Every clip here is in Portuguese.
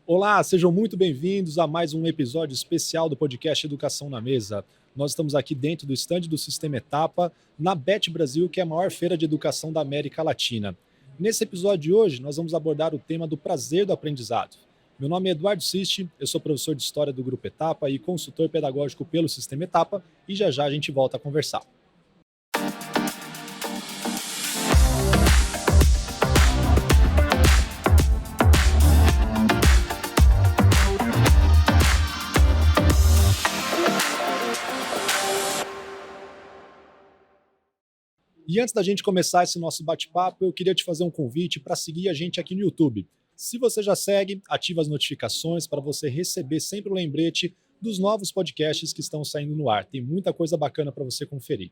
Olá, sejam muito bem-vindos a mais um episódio especial do podcast Educação na Mesa. Nós estamos aqui dentro do estande do Sistema Etapa, na Bet Brasil, que é a maior feira de educação da América Latina. Nesse episódio de hoje, nós vamos abordar o tema do prazer do aprendizado. Meu nome é Eduardo Sisti, eu sou professor de História do Grupo Etapa e consultor pedagógico pelo Sistema Etapa, e já já a gente volta a conversar. E antes da gente começar esse nosso bate-papo, eu queria te fazer um convite para seguir a gente aqui no YouTube. Se você já segue, ativa as notificações para você receber sempre o lembrete dos novos podcasts que estão saindo no ar. Tem muita coisa bacana para você conferir.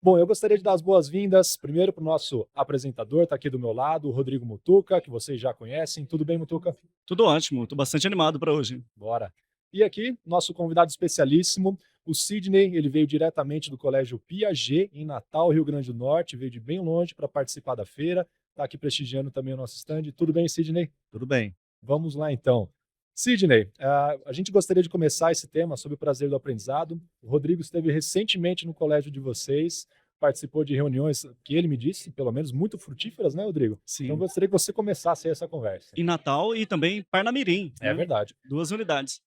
Bom, eu gostaria de dar as boas-vindas primeiro para o nosso apresentador, está aqui do meu lado, o Rodrigo Mutuca, que vocês já conhecem. Tudo bem, Mutuca? Tudo ótimo, tô bastante animado para hoje. Bora. E aqui, nosso convidado especialíssimo, o Sidney, ele veio diretamente do Colégio Piaget, em Natal, Rio Grande do Norte, veio de bem longe para participar da feira, está aqui prestigiando também o nosso stand. Tudo bem, Sidney? Tudo bem. Vamos lá, então. Sidney, a gente gostaria de começar esse tema sobre o prazer do aprendizado. O Rodrigo esteve recentemente no colégio de vocês, participou de reuniões que ele me disse, pelo menos, muito frutíferas, né, Rodrigo? Então, eu Sim. gostaria que você começasse aí essa conversa. Em Natal e também Parnamirim, É né? verdade. 2 unidades.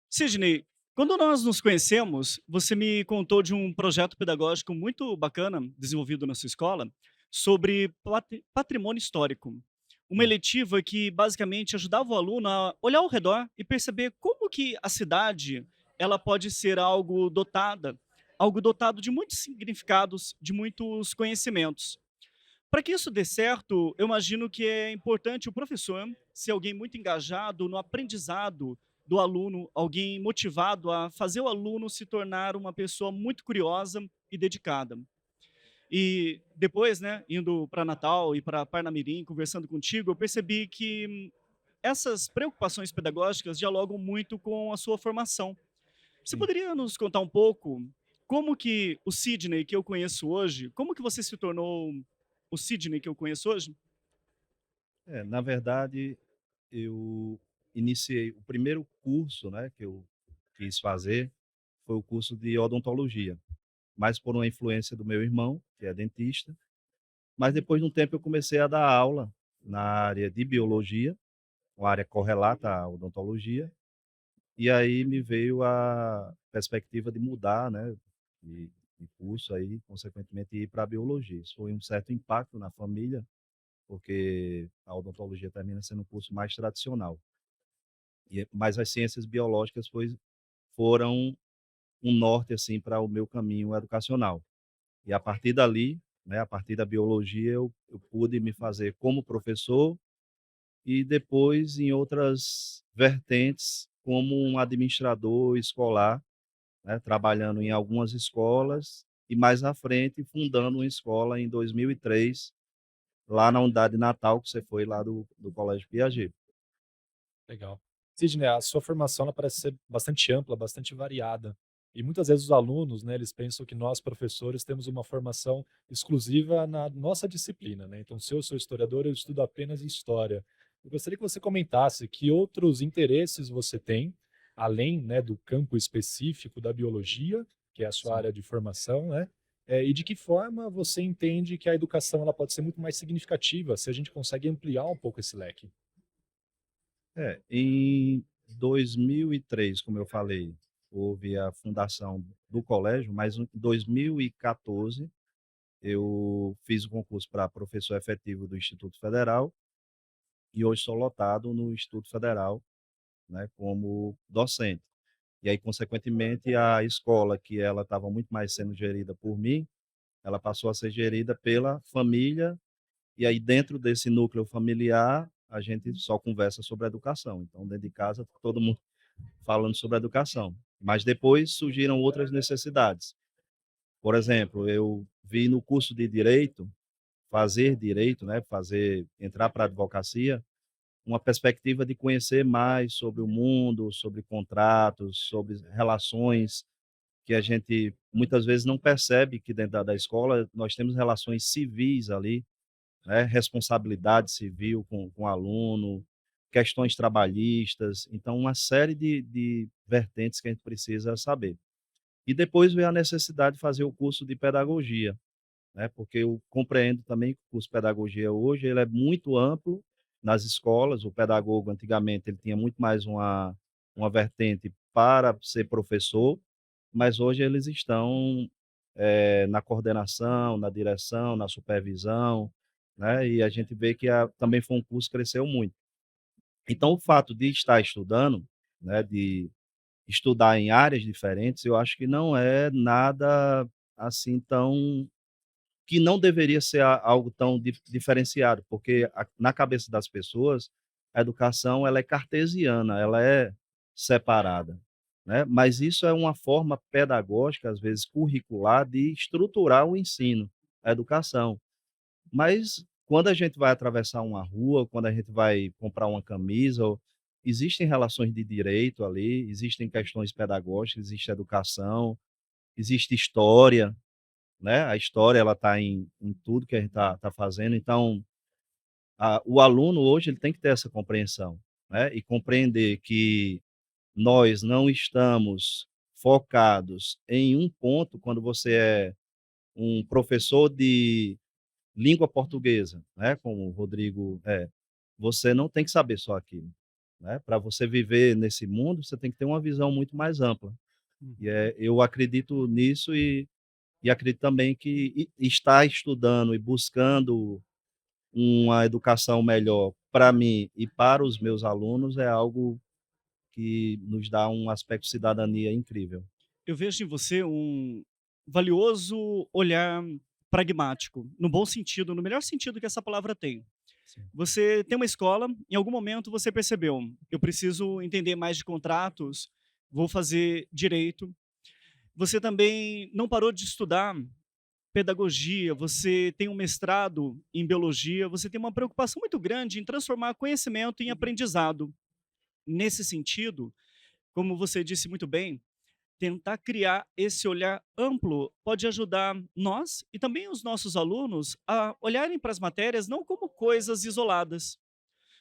Sidney, quando nós nos conhecemos, você me contou de um projeto pedagógico muito bacana, desenvolvido na sua escola, sobre patrimônio histórico. Uma eletiva que basicamente ajudava o aluno a olhar ao redor e perceber como que a cidade ela pode ser algo dotado de muitos significados, de muitos conhecimentos. Para que isso dê certo, eu imagino que é importante o professor ser alguém muito engajado no aprendizado do aluno, alguém motivado a fazer o aluno se tornar uma pessoa muito curiosa e dedicada. E depois, né, indo para Natal e para Parnamirim, conversando contigo, eu percebi que essas preocupações pedagógicas dialogam muito com a sua formação. Você Sim. poderia nos contar um pouco como que o Sidney que eu conheço hoje, como que você se tornou o Sidney que eu conheço hoje? Na verdade, eu iniciei o primeiro curso, né, que eu quis fazer, foi o curso de odontologia, mas por uma influência do meu irmão, que é dentista. Mas depois de um tempo eu comecei a dar aula na área de biologia, uma área correlata à odontologia, e aí me veio a perspectiva de mudar, né, de curso aí, consequentemente ir para a biologia. Isso foi um certo impacto na família, porque a odontologia termina sendo um curso mais tradicional. Mas as ciências biológicas foram um norte assim para o meu caminho educacional. E a partir dali, né, a partir da biologia, eu pude me fazer como professor e depois em outras vertentes como um administrador escolar, né, trabalhando em algumas escolas e mais à frente fundando uma escola em 2003 lá na unidade Natal, que você foi lá do Colégio Piaget. Legal. Sidney, a sua formação ela parece ser bastante ampla, bastante variada. E muitas vezes os alunos, né, eles pensam que nós, professores, temos uma formação exclusiva na nossa disciplina, né? Então, se eu sou historiador, eu estudo apenas história. Eu gostaria que você comentasse que outros interesses você tem, além, né, do campo específico da biologia, que é a sua Sim. área de formação, né? E de que forma você entende que a educação ela pode ser muito mais significativa se a gente consegue ampliar um pouco esse leque? Em 2003, como eu falei, houve a fundação do colégio, mas em 2014 eu fiz o concurso para professor efetivo do Instituto Federal e hoje sou lotado no Instituto Federal, né, como docente. E aí, consequentemente, a escola, que ela estava muito mais sendo gerida por mim, ela passou a ser gerida pela família. E aí, dentro desse núcleo familiar, a gente só conversa sobre educação. Então, dentro de casa, todo mundo falando sobre educação. Mas depois surgiram outras necessidades. Por exemplo, eu vi no curso de direito, né, entrar para a advocacia, uma perspectiva de conhecer mais sobre o mundo, sobre contratos, sobre relações que a gente muitas vezes não percebe que dentro da escola nós temos relações civis ali, né, responsabilidade civil com o aluno, questões trabalhistas, então uma série de vertentes que a gente precisa saber. E depois veio a necessidade de fazer o curso de pedagogia, né, porque eu compreendo também que o curso de pedagogia hoje ele é muito amplo nas escolas. O pedagogo antigamente ele tinha muito mais uma vertente para ser professor, mas hoje eles estão na coordenação, na direção, na supervisão, né, e a gente vê que também foi um curso que cresceu muito. Então o fato de estar estudando, né, de estudar em áreas diferentes, eu acho que não é nada assim tão que não deveria ser algo tão diferenciado, porque na cabeça das pessoas, a educação ela é cartesiana, ela é separada, né? Mas isso é uma forma pedagógica, às vezes curricular, de estruturar o ensino, a educação. Mas quando a gente vai atravessar uma rua, quando a gente vai comprar uma camisa, existem relações de direito ali, existem questões pedagógicas, existe educação, existe história, né, a história ela está em tudo que a gente está fazendo. Então, o aluno hoje ele tem que ter essa compreensão, né, e compreender que nós não estamos focados em um ponto. Quando você é um professor de língua portuguesa, né, como o Rodrigo é, você não tem que saber só aquilo, né, para você viver nesse mundo, você tem que ter uma visão muito mais ampla. E, Uhum. eu acredito nisso e acredito também que estar estudando e buscando uma educação melhor para mim e para os meus alunos é algo que nos dá um aspecto de cidadania incrível. Eu vejo em você um valioso olhar pragmático, no bom sentido, no melhor sentido que essa palavra tem. Sim. Você tem uma escola, em algum momento você percebeu: "Eu preciso entender mais de contratos, vou fazer direito". Você também não parou de estudar pedagogia, você tem um mestrado em biologia, você tem uma preocupação muito grande em transformar conhecimento em aprendizado. Nesse sentido, como você disse muito bem, tentar criar esse olhar amplo pode ajudar nós e também os nossos alunos a olharem para as matérias não como coisas isoladas.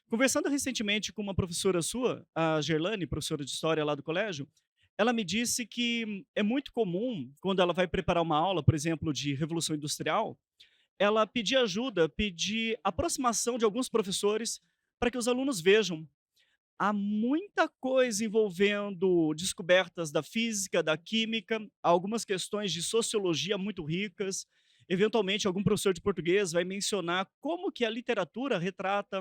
Conversando recentemente com uma professora sua, a Gerlane, professora de história lá do colégio, ela me disse que é muito comum, quando ela vai preparar uma aula, por exemplo, de Revolução Industrial, ela pedir ajuda, pedir aproximação de alguns professores para que os alunos vejam. Há muita coisa envolvendo descobertas da física, da química, algumas questões de sociologia muito ricas. Eventualmente, algum professor de português vai mencionar como que a literatura retrata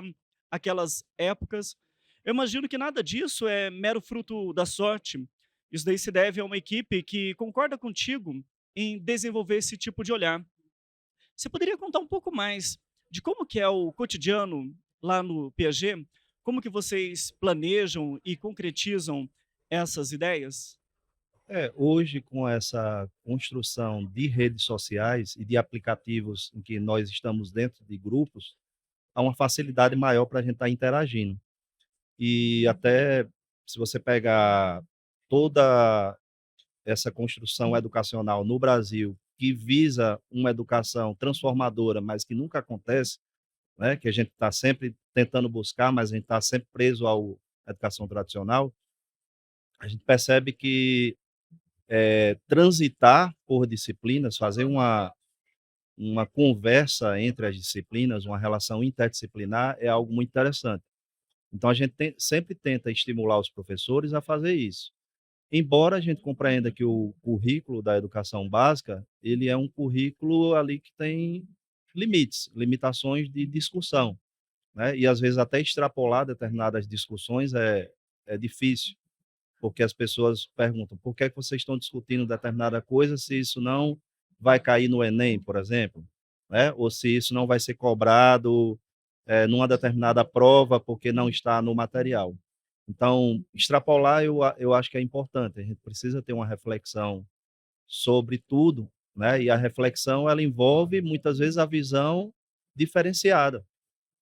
aquelas épocas. Eu imagino que nada disso é mero fruto da sorte. Isso daí se deve a uma equipe que concorda contigo em desenvolver esse tipo de olhar. Você poderia contar um pouco mais de como que é o cotidiano lá no Piaget? Como que vocês planejam e concretizam essas ideias? Hoje com essa construção de redes sociais e de aplicativos em que nós estamos dentro de grupos, há uma facilidade maior para a gente estar interagindo. E até se você pegar toda essa construção educacional no Brasil, que visa uma educação transformadora, mas que nunca acontece, né, que a gente está sempre tentando buscar, mas a gente está sempre preso à educação tradicional, a gente percebe que transitar por disciplinas, fazer uma conversa entre as disciplinas, uma relação interdisciplinar, é algo muito interessante. Então a gente sempre tenta estimular os professores a fazer isso. Embora a gente compreenda que o currículo da educação básica, ele é um currículo ali que tem limites, limitações de discussão, né, e às vezes até extrapolar determinadas discussões é difícil, porque as pessoas perguntam: "Por que é que vocês estão discutindo determinada coisa se isso não vai cair no Enem", por exemplo, né, ou se isso não vai ser cobrado, numa determinada prova, porque não está no material. Então, extrapolar eu acho que é importante, a gente precisa ter uma reflexão sobre tudo, né, e a reflexão ela envolve muitas vezes a visão diferenciada,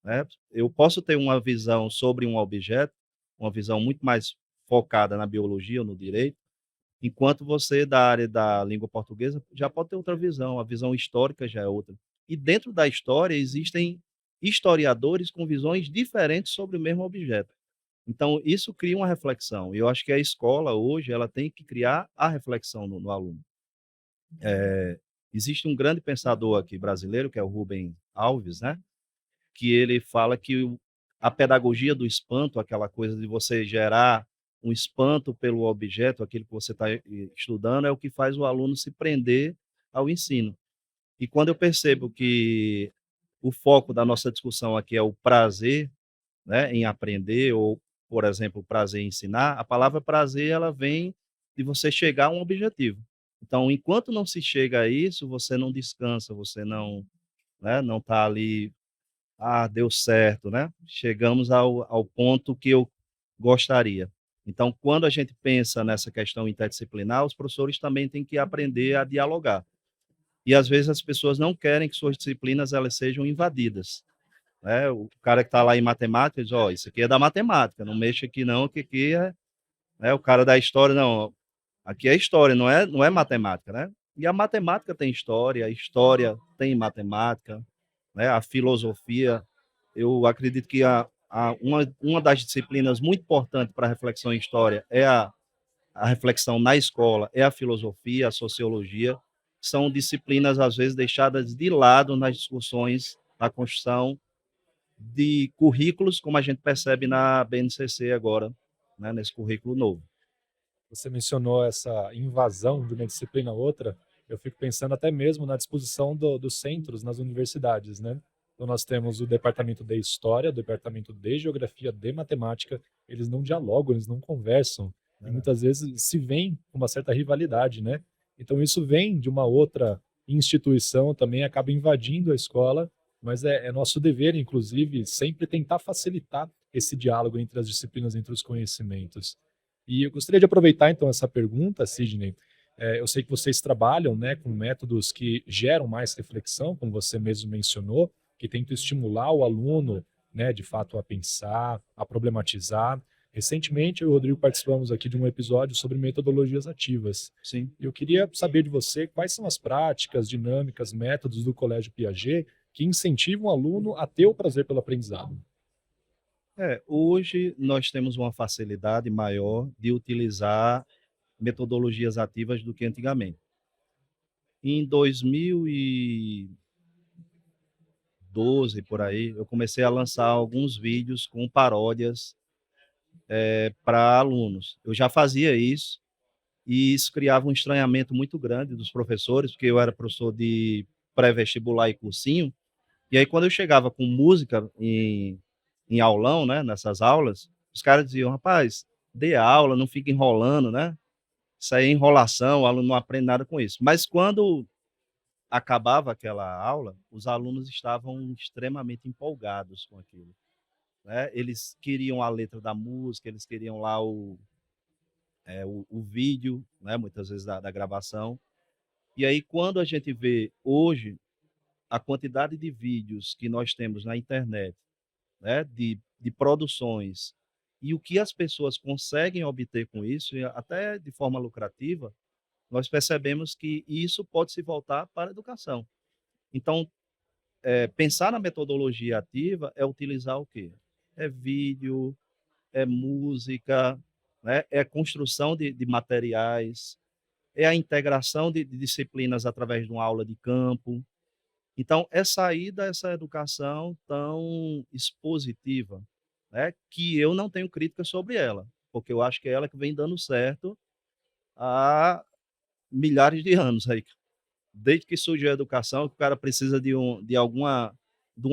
né. Eu posso ter uma visão sobre um objeto, uma visão muito mais focada na biologia ou no direito, enquanto você da área da língua portuguesa já pode ter outra visão, a visão histórica já é outra. E dentro da história existem historiadores com visões diferentes sobre o mesmo objeto. Então, isso cria uma reflexão. E eu acho que a escola, hoje, ela tem que criar a reflexão no aluno. Existe um grande pensador aqui brasileiro, que é o Rubem Alves, né? Que ele fala que a pedagogia do espanto, aquela coisa de você gerar um espanto pelo objeto, aquilo que você está estudando, é o que faz o aluno se prender ao ensino. E quando eu percebo que o foco da nossa discussão aqui é o prazer, né, em aprender, ou, por exemplo, prazer em ensinar, a palavra prazer ela vem de você chegar a um objetivo. Então, enquanto não se chega a isso, você não descansa, você não, né, não está ali, deu certo, né? Chegamos ao ponto que eu gostaria. Então, quando a gente pensa nessa questão interdisciplinar, os professores também têm que aprender a dialogar. E às vezes as pessoas não querem que suas disciplinas elas sejam invadidas, né? O cara que está lá em matemática diz: ó, isso aqui é da matemática, não mexa aqui não, que aqui é, né? O cara da história, não, aqui é história, não é matemática, né? E a matemática tem história, a história tem matemática, né? A filosofia, eu acredito que uma das disciplinas muito importantes para a reflexão em história é a reflexão na escola, é a filosofia, a sociologia, são disciplinas, às vezes, deixadas de lado nas discussões da construção de currículos, como a gente percebe na BNCC agora, né, nesse currículo novo. Você mencionou essa invasão de uma disciplina a outra, eu fico pensando até mesmo na disposição dos centros nas universidades, né? Então nós temos o departamento de História, o departamento de Geografia, de Matemática, eles não dialogam, eles não conversam, e muitas vezes se vem com uma certa rivalidade, né? Então isso vem de uma outra instituição, também acaba invadindo a escola, mas é nosso dever, inclusive, sempre tentar facilitar esse diálogo entre as disciplinas, entre os conhecimentos. E eu gostaria de aproveitar então essa pergunta, Sidney. Eu sei que vocês trabalham, né, com métodos que geram mais reflexão, como você mesmo mencionou, que tentam estimular o aluno, né, de fato a pensar, a problematizar. Recentemente, eu e o Rodrigo participamos aqui de um episódio sobre metodologias ativas. Sim. Eu queria saber de você quais são as práticas, dinâmicas, métodos do Colégio Piaget que incentivam o aluno a ter o prazer pelo aprendizado. Hoje nós temos uma facilidade maior de utilizar metodologias ativas do que antigamente. Em 2012, por aí, eu comecei a lançar alguns vídeos com paródias para alunos. Eu já fazia isso, e isso criava um estranhamento muito grande dos professores, porque eu era professor de pré-vestibular e cursinho, e aí quando eu chegava com música em aulão, né, nessas aulas, os caras diziam: rapaz, dê aula, não fica enrolando, né? Isso aí é enrolação, o aluno não aprende nada com isso. Mas quando acabava aquela aula, os alunos estavam extremamente empolgados com aquilo, né? Eles queriam a letra da música, eles queriam lá o vídeo, né, muitas vezes da gravação. E aí, quando a gente vê hoje a quantidade de vídeos que nós temos na internet, né, de produções, e o que as pessoas conseguem obter com isso, e até de forma lucrativa, nós percebemos que isso pode se voltar para a educação. Então, pensar na metodologia ativa é utilizar o quê? É vídeo, é música, né? É construção de materiais, é a integração de disciplinas através de uma aula de campo. Então, é sair dessa educação tão expositiva, né, que eu não tenho crítica sobre ela, porque eu acho que é ela que vem dando certo há milhares de anos aí. Desde que surgiu a educação, que o cara precisa de uma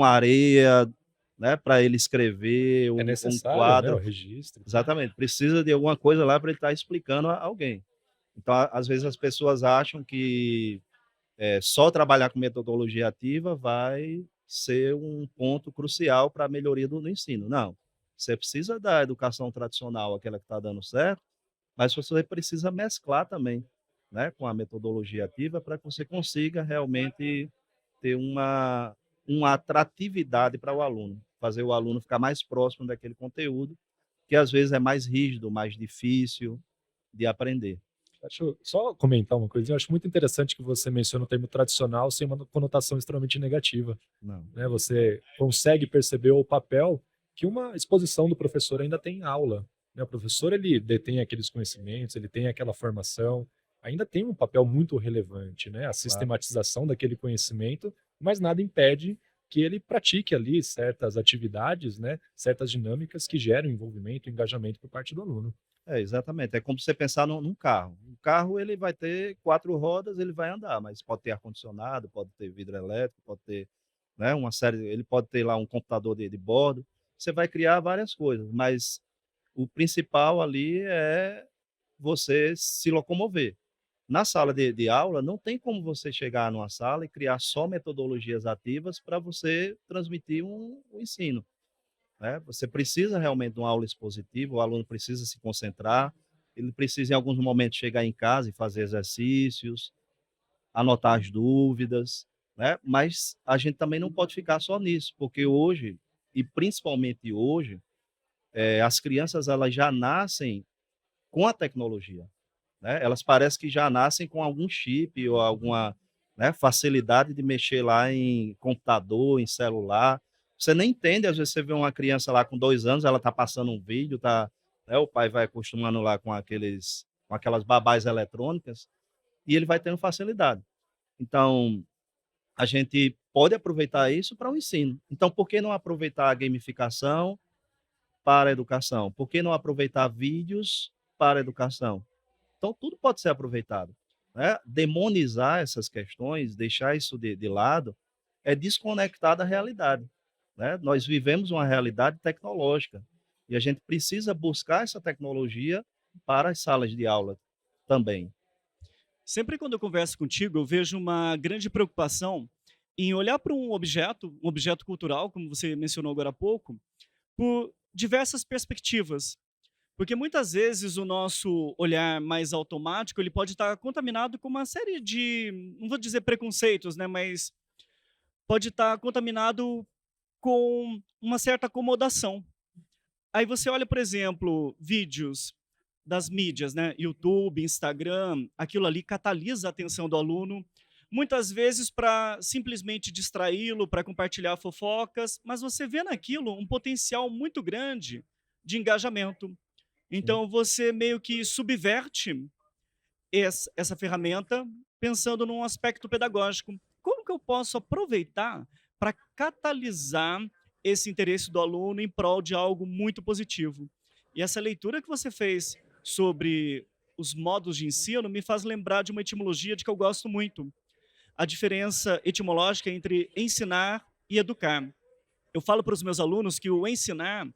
areia, né, para ele escrever, É um necessário, né, o quadro. registro. Exatamente, precisa de alguma coisa lá para ele estar explicando a alguém. Então, às vezes as pessoas acham que só trabalhar com metodologia ativa vai ser um ponto crucial para a melhoria do ensino. Não, você precisa da educação tradicional, aquela que está dando certo, mas você precisa mesclar também, né, com a metodologia ativa para que você consiga realmente ter uma atratividade para o aluno, fazer o aluno ficar mais próximo daquele conteúdo, que às vezes é mais rígido, mais difícil de aprender. Deixa eu só comentar uma coisinha. Eu acho muito interessante que você menciona o termo tradicional sem uma conotação extremamente negativa, Não. né? Você consegue perceber o papel que uma exposição do professor ainda tem aula, né? O professor ele detém aqueles conhecimentos, ele tem aquela formação, ainda tem um papel muito relevante, né? A Claro. sistematização daquele conhecimento, mas nada impede que ele pratique ali certas atividades, né? Certas dinâmicas que geram envolvimento, engajamento por parte do aluno. É, exatamente. É como você pensar num carro. Um carro ele vai ter 4 rodas, ele vai andar, mas pode ter ar-condicionado, pode ter vidro elétrico, pode ter, né, uma série, ele pode ter lá um computador de bordo. Você vai criar várias coisas, mas o principal ali é você se locomover. Na sala de aula, não tem como você chegar numa sala e criar só metodologias ativas para você transmitir um ensino, né? Você precisa realmente de uma aula expositiva, o aluno precisa se concentrar, ele precisa em alguns momentos chegar em casa e fazer exercícios, anotar as dúvidas, né? Mas a gente também não pode ficar só nisso, porque hoje, e principalmente hoje, as crianças elas já nascem com a tecnologia, né? Elas parecem que já nascem com algum chip ou alguma, né, facilidade de mexer lá em computador, em celular. Você nem entende, às vezes você vê uma criança lá com 2 anos, ela está passando um vídeo, tá, né, o pai vai acostumando lá com aquelas babás eletrônicas, e ele vai tendo facilidade. Então, a gente pode aproveitar isso para o ensino. Então, por que não aproveitar a gamificação para a educação? Por que não aproveitar vídeos para a educação? Então, tudo pode ser aproveitado, né? Demonizar essas questões, deixar isso de lado, é desconectar da realidade, né? Nós vivemos uma realidade tecnológica e a gente precisa buscar essa tecnologia para as salas de aula também. Sempre quando eu converso contigo, eu vejo uma grande preocupação em olhar para um objeto cultural, como você mencionou agora há pouco, por diversas perspectivas. Porque muitas vezes o nosso olhar mais automático, ele pode estar contaminado com uma série de, não vou dizer preconceitos, né, mas pode estar contaminado com uma certa acomodação. Aí você olha, por exemplo, vídeos das mídias, né, YouTube, Instagram, aquilo ali catalisa a atenção do aluno, muitas vezes para simplesmente distraí-lo, para compartilhar fofocas, mas você vê naquilo um potencial muito grande de engajamento. Sim. Então você meio que subverte essa ferramenta pensando num aspecto pedagógico. Como que eu posso aproveitar para catalisar esse interesse do aluno em prol de algo muito positivo? E essa leitura que você fez sobre os modos de ensino me faz lembrar de uma etimologia de que eu gosto muito. A diferença etimológica entre ensinar e educar. Eu falo para os meus alunos que o ensinar,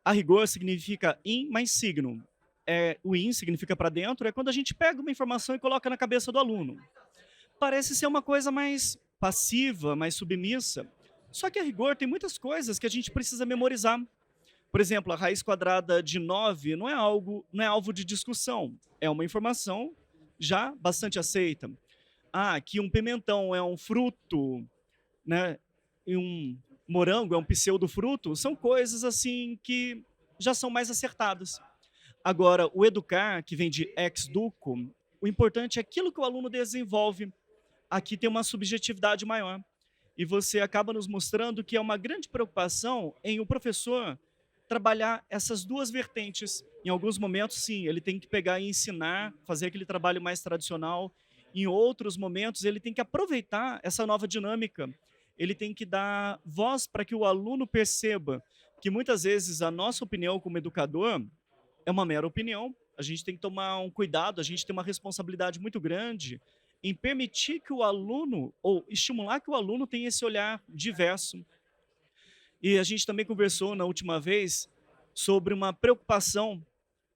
a rigor, significa in mais signo. O in significa para dentro, é quando a gente pega uma informação e coloca na cabeça do aluno. Parece ser uma coisa mais passiva, mais submissa. Só que a rigor tem muitas coisas que a gente precisa memorizar. Por exemplo, a raiz quadrada de 9 não é alvo de discussão. É uma informação já bastante aceita. Ah, que um pimentão é um fruto, né? E um morango é um pseudofruto, são coisas assim que já são mais acertadas. Agora, o educar, que vem de ex duco, o importante é aquilo que o aluno desenvolve. Aqui tem uma subjetividade maior. E você acaba nos mostrando que é uma grande preocupação em o professor trabalhar essas duas vertentes. Em alguns momentos, sim, ele tem que pegar e ensinar, fazer aquele trabalho mais tradicional. Em outros momentos, ele tem que aproveitar essa nova dinâmica. Ele tem que dar voz para que o aluno perceba que muitas vezes a nossa opinião como educador é uma mera opinião. A gente tem que tomar um cuidado, a gente tem uma responsabilidade muito grande em permitir que o aluno, ou estimular que o aluno tenha esse olhar diverso. E a gente também conversou na última vez sobre uma preocupação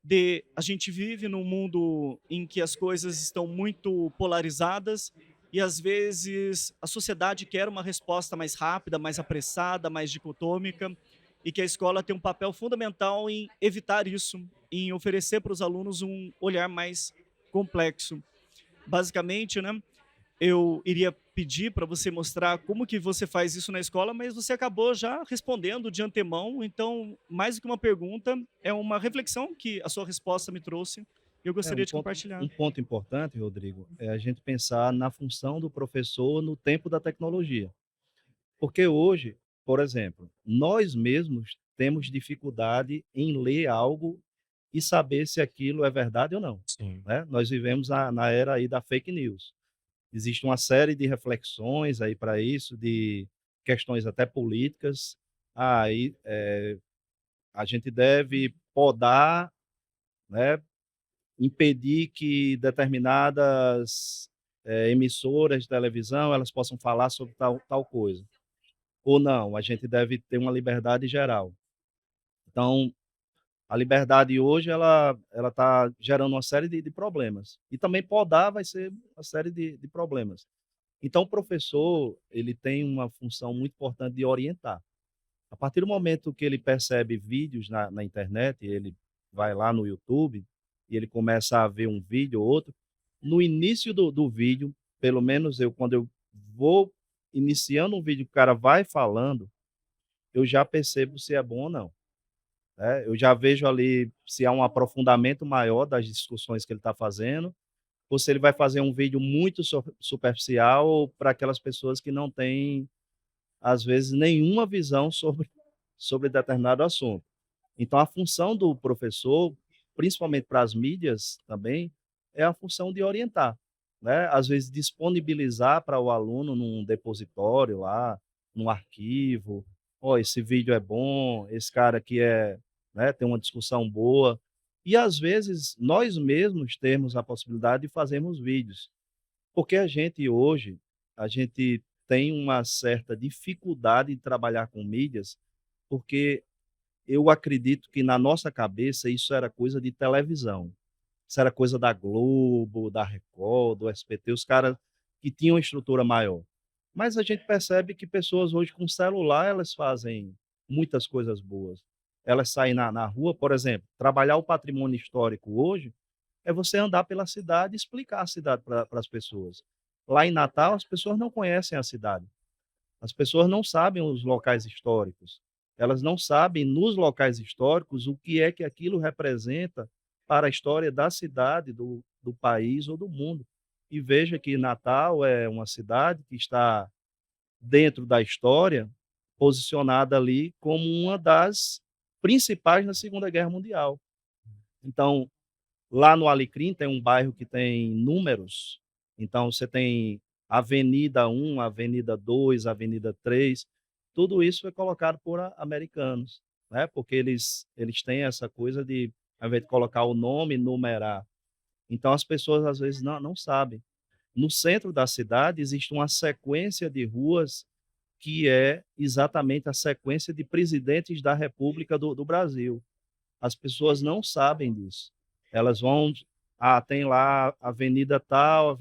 de a gente vive num mundo em que as coisas estão muito polarizadas e às vezes a sociedade quer uma resposta mais rápida, mais apressada, mais dicotômica, e que a escola tem um papel fundamental em evitar isso, em oferecer para os alunos um olhar mais complexo. Basicamente, né, eu iria pedir para você mostrar como que você faz isso na escola, mas você acabou já respondendo de antemão, então, mais do que uma pergunta, é uma reflexão que a sua resposta me trouxe, e eu É gostaria de compartilhar. um ponto importante, Rodrigo, é a gente pensar na função do professor no tempo da tecnologia. Porque hoje, por exemplo, nós mesmos temos dificuldade em ler algo e saber se aquilo é verdade ou não, Sim. né? Nós vivemos na era aí da fake news. Existe uma série de reflexões aí para isso, de questões até políticas. Aí, a gente deve podar, né, impedir que determinadas, emissoras de televisão, elas possam falar sobre tal coisa. Ou não, a gente deve ter uma liberdade geral. Então, a liberdade hoje ela está gerando uma série de problemas. E também podar vai ser uma série de problemas. Então o professor, ele tem uma função muito importante de orientar. A partir do momento que ele percebe vídeos na internet, ele vai lá no YouTube e ele começa a ver um vídeo ou outro, no início do vídeo, pelo menos eu, quando eu vou iniciando um vídeo que o cara vai falando, eu já percebo se é bom ou não, né? Eu já vejo ali se há um aprofundamento maior das discussões que ele está fazendo, ou se ele vai fazer um vídeo muito superficial para aquelas pessoas que não têm, às vezes, nenhuma visão sobre determinado assunto. Então, a função do professor, principalmente para as mídias também, é a função de orientar, né? Às vezes, disponibilizar para o aluno num depositório lá, num arquivo. Ó, esse vídeo é bom, esse cara aqui né, tem uma discussão boa. E, às vezes, nós mesmos temos a possibilidade de fazermos vídeos. Porque a gente tem uma certa dificuldade de trabalhar com mídias, porque eu acredito que na nossa cabeça isso era coisa de televisão. Isso era coisa da Globo, da Record, do SBT, os caras que tinham estrutura maior. Mas a gente percebe que pessoas hoje com celular, elas fazem muitas coisas boas. Elas saem na rua, por exemplo, trabalhar o patrimônio histórico hoje é você andar pela cidade e explicar a cidade para as pessoas. Lá em Natal, as pessoas não conhecem a cidade. As pessoas não sabem os locais históricos. Elas não sabem, nos locais históricos, o que é que aquilo representa para a história da cidade, do país ou do mundo. E veja que Natal é uma cidade que está dentro da história, posicionada ali como uma das principais na Segunda Guerra Mundial. Então, lá no Alecrim tem um bairro que tem números, então você tem Avenida 1, Avenida 2, Avenida 3, tudo isso foi colocado por americanos, né? Porque eles têm essa coisa de, ao invés de colocar o nome, numerar. Então as pessoas às vezes não sabem. No centro da cidade existe uma sequência de ruas que é exatamente a sequência de presidentes da República do Brasil. As pessoas não sabem disso. Elas vão, tem lá avenida tal,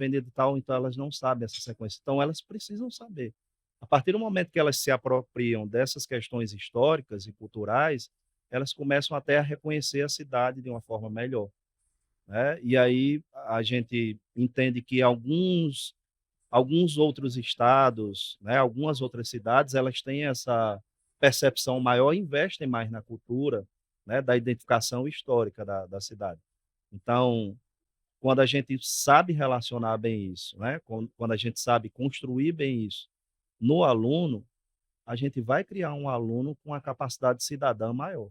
então elas não sabem essa sequência. Então elas precisam saber. A partir do momento que elas se apropriam dessas questões históricas e culturais, elas começam até a reconhecer a cidade de uma forma melhor, né? E aí a gente entende que alguns outros estados, né, algumas outras cidades, elas têm essa percepção maior e investem mais na cultura, né, da identificação histórica da cidade. Então, quando a gente sabe relacionar bem isso, né, quando a gente sabe construir bem isso no aluno, a gente vai criar um aluno com uma capacidade cidadã maior.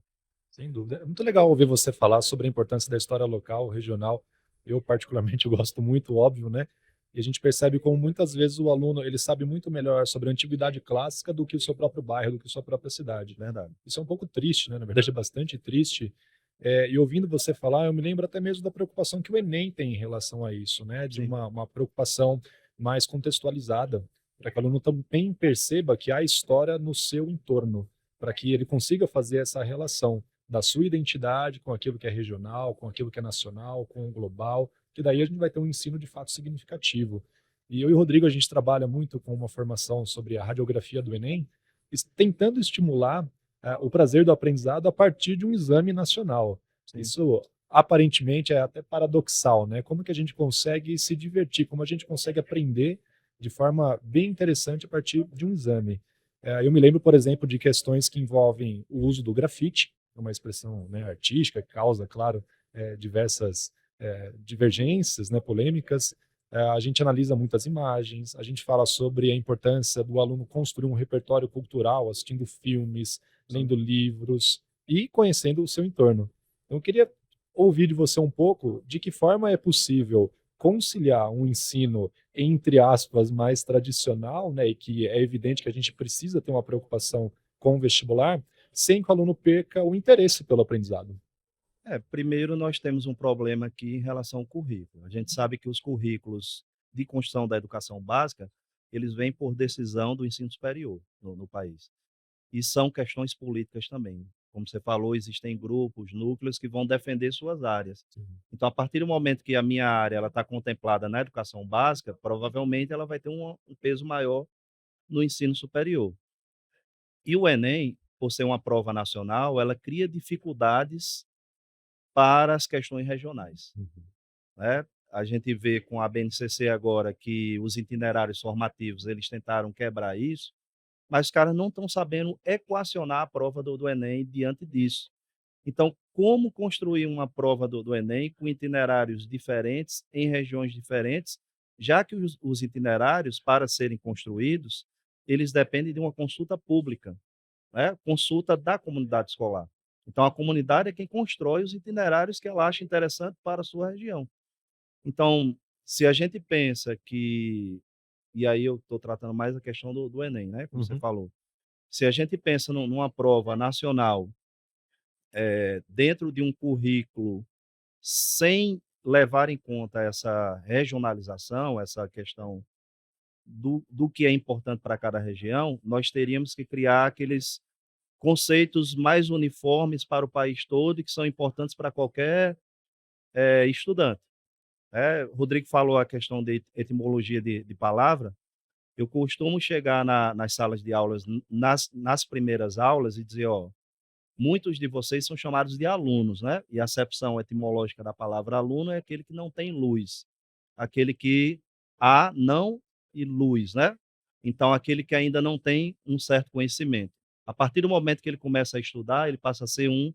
Sem dúvida. É muito legal ouvir você falar sobre a importância da história local, regional. Eu, particularmente, gosto muito, óbvio, né? E a gente percebe como muitas vezes o aluno ele sabe muito melhor sobre a antiguidade clássica do que o seu próprio bairro, do que a sua própria cidade. Verdade. Isso é um pouco triste, né? Na verdade, é bastante triste. E ouvindo você falar, eu me lembro até mesmo da preocupação que o Enem tem em relação a isso, né? De Sim. uma preocupação mais contextualizada, para que o aluno também perceba que há história no seu entorno, para que ele consiga fazer essa relação da sua identidade com aquilo que é regional, com aquilo que é nacional, com o global, que daí a gente vai ter um ensino de fato significativo. E eu e o Rodrigo, a gente trabalha muito com uma formação sobre a radiografia do Enem, tentando estimular o prazer do aprendizado a partir de um exame nacional. Sim. Isso aparentemente é até paradoxal, né? Como que a gente consegue se divertir, como a gente consegue aprender de forma bem interessante a partir de um exame. Eu me lembro, por exemplo, de questões que envolvem o uso do grafite, uma expressão, né, artística, que causa, claro, diversas divergências, né, polêmicas. A gente analisa muitas imagens, a gente fala sobre a importância do aluno construir um repertório cultural, assistindo filmes, lendo Sim. livros e conhecendo o seu entorno. Então, eu queria ouvir de você um pouco de que forma é possível conciliar um ensino, entre aspas, mais tradicional, né, e que é evidente que a gente precisa ter uma preocupação com o vestibular, sem que o aluno perca o interesse pelo aprendizado. Primeiro nós temos um problema aqui em relação ao currículo. A gente sabe que os currículos de construção da educação básica, eles vêm por decisão do ensino superior no país. E são questões políticas também. Como você falou, existem grupos, núcleos que vão defender suas áreas. Sim. Então, a partir do momento que a minha área ela está contemplada na educação básica, provavelmente ela vai ter um peso maior no ensino superior. E o Enem, por ser uma prova nacional, ela cria dificuldades para as questões regionais, Uhum. né. A gente vê com a BNCC agora que os itinerários formativos, eles tentaram quebrar isso, mas os caras não estão sabendo equacionar a prova do Enem diante disso. Então, como construir uma prova do Enem com itinerários diferentes, em regiões diferentes, já que os itinerários, para serem construídos, eles dependem de uma consulta pública, né, consulta da comunidade escolar. Então, a comunidade é quem constrói os itinerários que ela acha interessante para a sua região. Então, se a gente pensa que e aí eu estou tratando mais a questão do Enem, né, como você Uhum. falou. Se a gente pensa numa prova nacional, dentro de um currículo, sem levar em conta essa regionalização, essa questão do que é importante para cada região, nós teríamos que criar aqueles conceitos mais uniformes para o país todo e que são importantes para qualquer, estudante, né. Rodrigo falou a questão de etimologia de palavra. Eu costumo chegar nas salas de aulas, nas primeiras aulas e dizer: "Ó, muitos de vocês são chamados de alunos, né, e a acepção etimológica da palavra aluno é aquele que não tem luz, aquele que há não e luz, né. Então aquele que ainda não tem um certo conhecimento. A partir do momento que ele começa a estudar, ele passa a ser um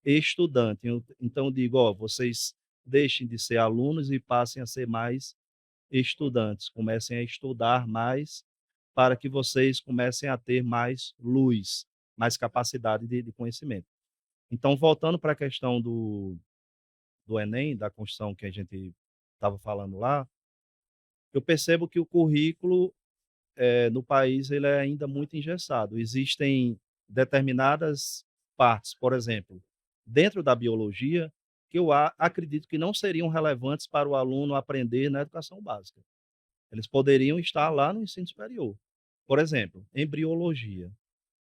estudante. Então eu digo: "Ó, vocês deixem de ser alunos e passem a ser mais estudantes, comecem a estudar mais, para que vocês comecem a ter mais luz, mais capacidade de conhecimento". Então, voltando para a questão do Enem, da construção que a gente estava falando lá, eu percebo que o currículo, no país, ele é ainda muito engessado. Existem determinadas partes, por exemplo, dentro da biologia, que eu acredito que não seriam relevantes para o aluno aprender na educação básica. Eles poderiam estar lá no ensino superior. Por exemplo, embriologia,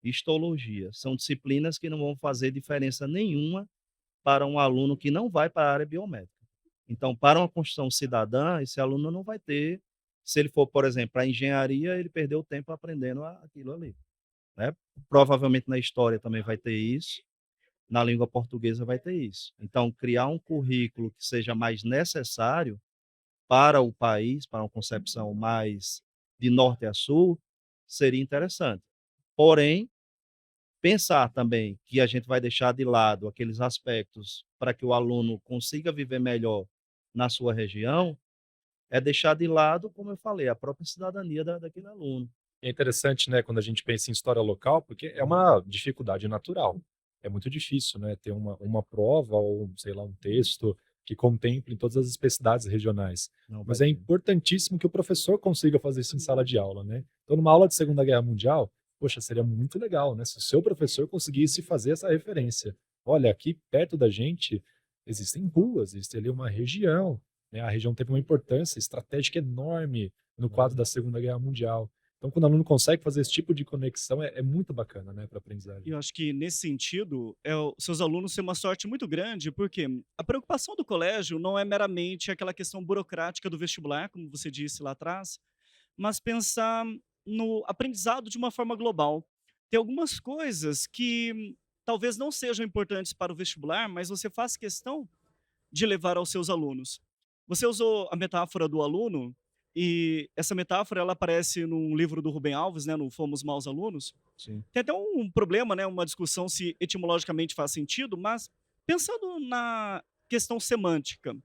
histologia, são disciplinas que não vão fazer diferença nenhuma para um aluno que não vai para a área biomédica. Então, para uma construção cidadã, esse aluno não vai ter, se ele for, por exemplo, para a engenharia, ele perdeu tempo aprendendo aquilo ali, né. Provavelmente na história também vai ter isso, na língua portuguesa vai ter isso. Então, criar um currículo que seja mais necessário para o país, para uma concepção mais de norte a sul, seria interessante. Porém, pensar também que a gente vai deixar de lado aqueles aspectos para que o aluno consiga viver melhor na sua região, é deixar de lado, como eu falei, a própria cidadania daquele aluno. É interessante, né, quando a gente pensa em história local, porque é uma dificuldade natural. É muito difícil, né, ter uma prova ou, sei lá, um texto que contemple todas as especificidades regionais. Não vai Mas é ter. importantíssimo que o professor consiga fazer isso em sala de aula, né. Então, numa aula de Segunda Guerra Mundial, poxa, seria muito legal, né, se o seu professor conseguisse fazer essa referência. Olha, aqui perto da gente existem ruas, existe ali uma região, né, a região teve uma importância estratégica enorme no quadro da Segunda Guerra Mundial. Então, quando o aluno consegue fazer esse tipo de conexão, é muito bacana, né, para E aprendizagem. eu acho que nesse sentido, seus alunos têm uma sorte muito grande, porque a preocupação do colégio não é meramente aquela questão burocrática do vestibular, como você disse lá atrás, mas pensar no aprendizado de uma forma global. Tem algumas coisas que talvez não sejam importantes para o vestibular, mas você faz questão de levar aos seus alunos. Você usou a metáfora do aluno, e essa metáfora ela aparece num livro do Rubem Alves, né, no Fomos Maus Alunos. Sim. Tem até um problema, né, uma discussão se etimologicamente faz sentido, mas pensando na questão semântica,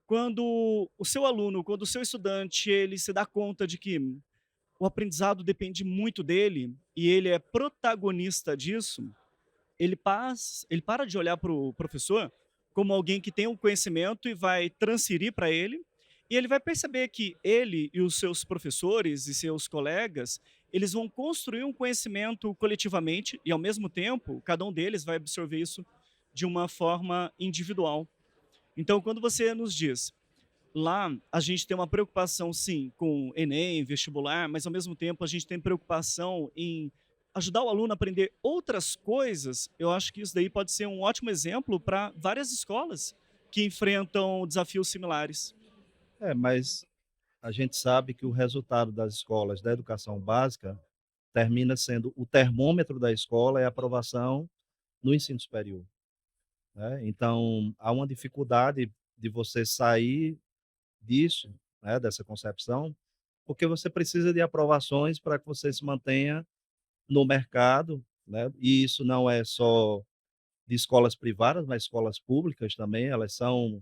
quando o seu aluno, quando o seu estudante, ele se dá conta de que o aprendizado depende muito dele e ele é protagonista disso, ele para de olhar para o professor como alguém que tem um conhecimento e vai transferir para ele, e ele vai perceber que ele e os seus professores e seus colegas, eles vão construir um conhecimento coletivamente e, ao mesmo tempo, cada um deles vai absorver isso de uma forma individual. Então, quando você nos diz, lá a gente tem uma preocupação, sim, com Enem, vestibular, mas ao mesmo tempo a gente tem preocupação em ajudar o aluno a aprender outras coisas. Eu acho que isso daí pode ser um ótimo exemplo para várias escolas que enfrentam desafios similares. Mas a gente sabe que o resultado das escolas da educação básica termina sendo o termômetro da escola é a aprovação no ensino superior, né. Então, há uma dificuldade de você sair disso, né, dessa concepção, porque você precisa de aprovações para que você se mantenha no mercado, né, e isso não é só de escolas privadas, mas escolas públicas também, elas são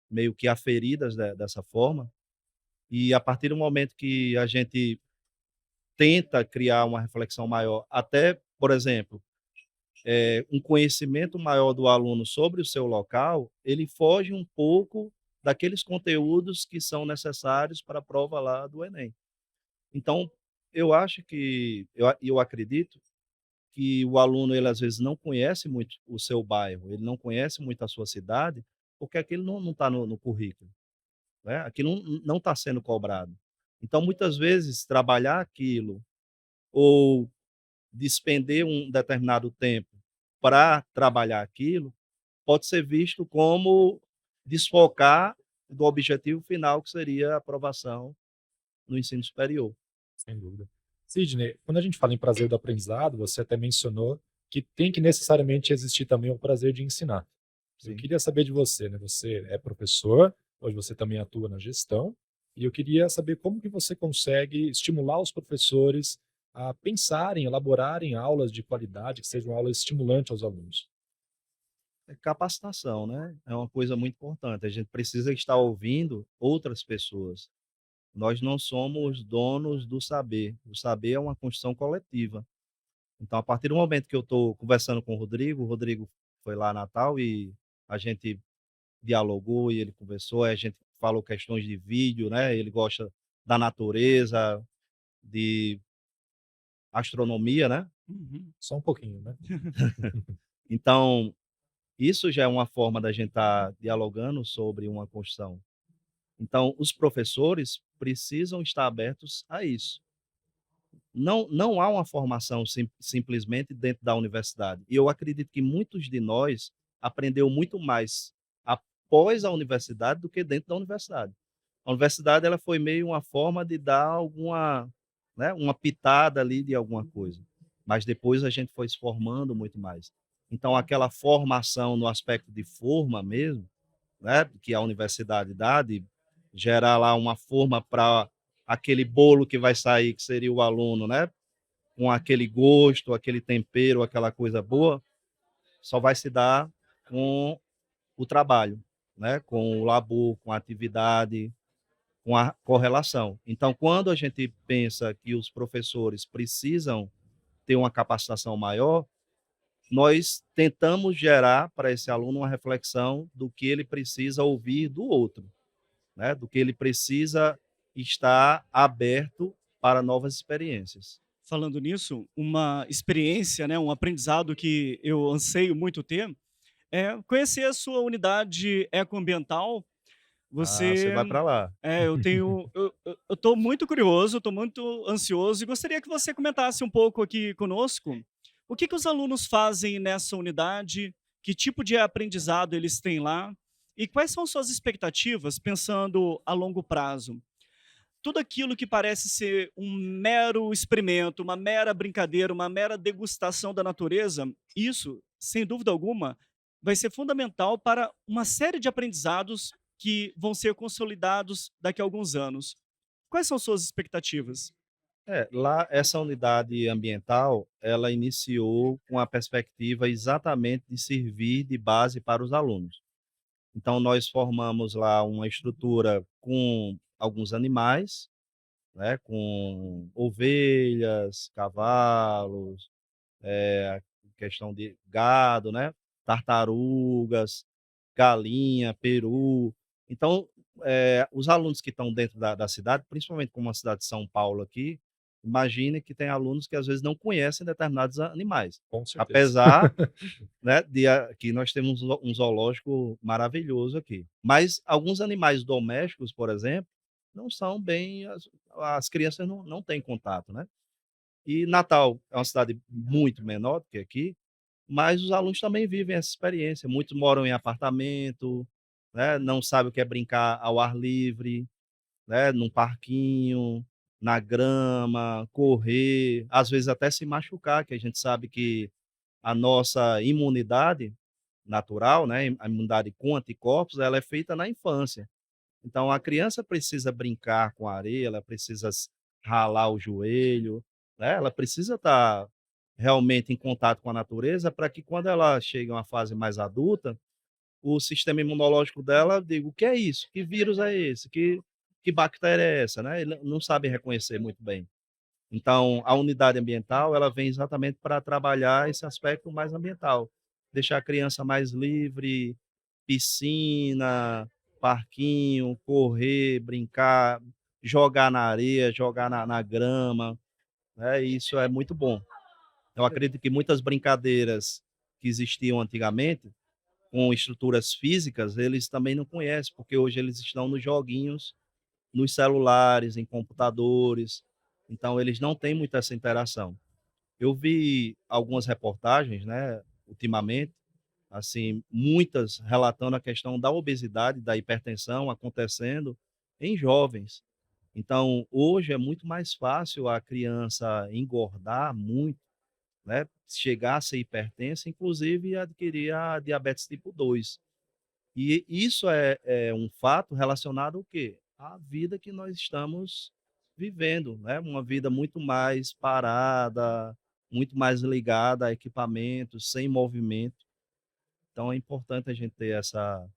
meio que aferidas dessa forma. E a partir do momento que a gente tenta criar uma reflexão maior, até, por exemplo, um conhecimento maior do aluno sobre o seu local, ele foge um pouco daqueles conteúdos que são necessários para a prova lá do Enem. Então, eu acho que eu acredito que o aluno, ele às vezes não conhece muito o seu bairro, ele não conhece muito a sua cidade, porque aquilo não está no currículo, né, aquilo não está sendo cobrado. Então, muitas vezes, trabalhar aquilo ou despender um determinado tempo para trabalhar aquilo, pode ser visto como desfocar do objetivo final, que seria a aprovação no ensino superior. Sem dúvida. Sidney, quando a gente fala em prazer do aprendizado, você até mencionou que tem que necessariamente existir também o prazer de ensinar. Eu Sim. queria saber de você, né? Você é professor, hoje você também atua na gestão, e eu queria saber como que você consegue estimular os professores a pensarem, elaborarem aulas de qualidade, que sejam aulas estimulantes aos alunos. É capacitação, né, é uma coisa muito importante, a gente precisa estar ouvindo outras pessoas. Nós não somos donos do saber, o saber é uma construção coletiva. Então, a partir do momento que eu estou conversando com o Rodrigo foi lá a Natal e a gente dialogou e ele conversou, aí a gente falou questões de vídeo, né, ele gosta da natureza, de astronomia, né. Uhum. Só um pouquinho, né? Então, isso já é uma forma da gente estar dialogando sobre uma construção. Então, os professores precisam estar abertos a isso. Não há uma formação simplesmente dentro da universidade. E eu acredito que muitos de nós aprendeu muito mais após a universidade do que dentro da universidade. A universidade ela foi meio uma forma de dar alguma, né, uma pitada ali de alguma coisa, mas depois a gente foi se formando muito mais. Então aquela formação no aspecto de forma mesmo, né, que a universidade dá, de gerar lá uma forma para aquele bolo que vai sair, que seria o aluno, né, com aquele gosto, aquele tempero, aquela coisa boa, só vai se dar com o trabalho, né, com o labor, com a atividade, com a correlação. Então, quando a gente pensa que os professores precisam ter uma capacitação maior, nós tentamos gerar para esse aluno uma reflexão do que ele precisa ouvir do outro, né, do que ele precisa estar aberto para novas experiências. Falando nisso, uma experiência, né, um aprendizado que eu anseio muito ter, é conhecer a sua unidade ecoambiental. Ah, você Você vai para lá. eu tenho eu tô muito curioso, estou muito ansioso e gostaria que você comentasse um pouco aqui conosco, o que que os alunos fazem nessa unidade, que tipo de aprendizado eles têm lá, e quais são suas expectativas pensando a longo prazo? Tudo aquilo que parece ser um mero experimento, uma mera brincadeira, uma mera degustação da natureza, isso, sem dúvida alguma, vai ser fundamental para uma série de aprendizados que vão ser consolidados daqui a alguns anos. Quais são suas expectativas? Lá essa unidade ambiental, ela iniciou com a perspectiva exatamente de servir de base para os alunos. Então nós formamos lá uma estrutura com alguns animais, né, com ovelhas, cavalos, questão de gado, né? Tartarugas, galinha, peru. Então, os alunos que estão dentro da cidade, principalmente como a cidade de São Paulo aqui, imagine que tem alunos que às vezes não conhecem determinados animais. Com certeza. Apesar, né, que nós temos um zoológico maravilhoso aqui. Mas alguns animais domésticos, por exemplo, não são bem, as crianças não têm contato, né? E Natal é uma cidade muito menor do que aqui, mas os alunos também vivem essa experiência. Muitos moram em apartamento, né, não sabem o que é brincar ao ar livre, né, num parquinho, na grama, correr, às vezes até se machucar, que a gente sabe que a nossa imunidade natural, né, a imunidade com anticorpos, ela é feita na infância. Então a criança precisa brincar com a areia, ela precisa ralar o joelho, né, ela precisa estar realmente em contato com a natureza para que quando ela chega a uma fase mais adulta, o sistema imunológico dela diga: "O que é isso? Que vírus é esse? Que bactéria é essa?", né, ele não sabe reconhecer muito bem. Então, a unidade ambiental, ela vem exatamente para trabalhar esse aspecto mais ambiental, deixar a criança mais livre, piscina, parquinho, correr, brincar, jogar na areia, jogar na grama, né, e isso é muito bom. Eu acredito que muitas brincadeiras que existiam antigamente, com estruturas físicas, eles também não conhecem, porque hoje eles estão nos joguinhos, nos celulares, em computadores, então eles não têm muita essa interação. Eu vi algumas reportagens, né, ultimamente, assim, muitas relatando a questão da obesidade, da hipertensão acontecendo em jovens. Então, hoje é muito mais fácil a criança engordar muito, né, chegar a ser hipertensa, inclusive adquirir a diabetes tipo 2. E isso é um fato relacionado ao quê? À vida que nós estamos vivendo, né, uma vida muito mais parada, muito mais ligada a equipamentos, sem movimento. Então é importante a gente ter essa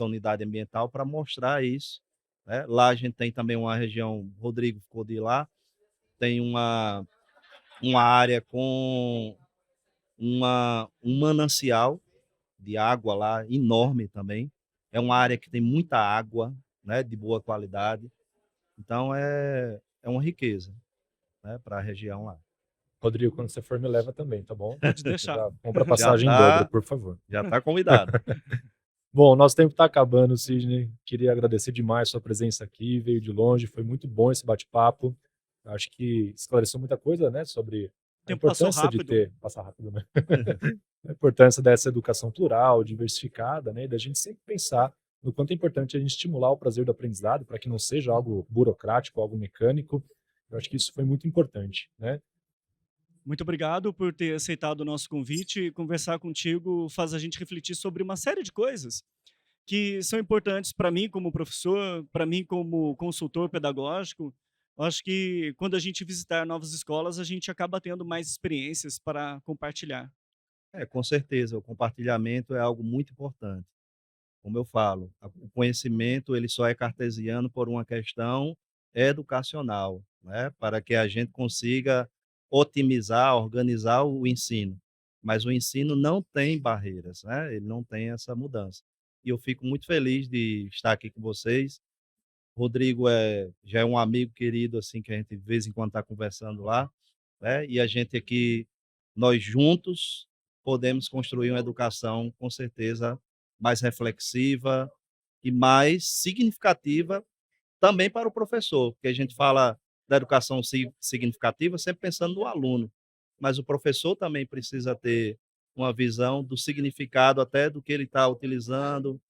unidade ambiental para mostrar isso, né. Lá a gente tem também uma região, Rodrigo ficou de ir lá, tem uma área com um manancial de água lá enorme também. É uma área que tem muita água, né, de boa qualidade. Então é uma riqueza, né, para a região lá. Rodrigo, quando você for, me leva também, tá bom? Pode deixar. Já compra Já passagem em dobro, tá por favor. já tá convidado. Bom, nosso tempo está acabando, Sidney. Queria agradecer demais sua presença aqui, veio de longe, foi muito bom esse bate-papo. Acho que esclareceu muita coisa, né, sobre O a tempo passou importância de rápido. ter, passa rápido, né? A importância dessa educação plural, diversificada, né, e da gente sempre pensar no quanto é importante a gente estimular o prazer do aprendizado para que não seja algo burocrático, algo mecânico. Eu acho que isso foi muito importante, né? Muito obrigado por ter aceitado o nosso convite. Conversar contigo faz a gente refletir sobre uma série de coisas que são importantes para mim como professor, para mim como consultor pedagógico. Eu acho que quando a gente visitar novas escolas, a gente acaba tendo mais experiências para compartilhar. Com certeza, o compartilhamento é algo muito importante. Como eu falo, o conhecimento ele só é cartesiano por uma questão educacional, né, para que a gente consiga otimizar, organizar o ensino. Mas o ensino não tem barreiras, né, ele não tem essa mudança. E eu fico muito feliz de estar aqui com vocês. Rodrigo já é um amigo querido, assim, que a gente de vez em quando está conversando lá, né, e a gente aqui, nós juntos, podemos construir uma educação, com certeza, mais reflexiva e mais significativa também para o professor, porque a gente fala da educação significativa sempre pensando no aluno, mas o professor também precisa ter uma visão do significado até do que ele está utilizando,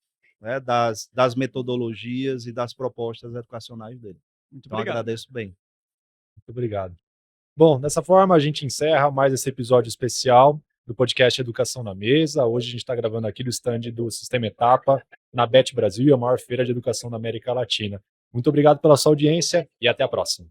né, das metodologias e das propostas educacionais dele. Muito Então obrigado. agradeço bem. Muito obrigado. Bom, dessa forma a gente encerra mais esse episódio especial do podcast Educação na Mesa. Hoje a gente está gravando aqui do stand do Sistema Etapa, na BET Brasil, a maior feira de educação da América Latina. Muito obrigado pela sua audiência e até a próxima.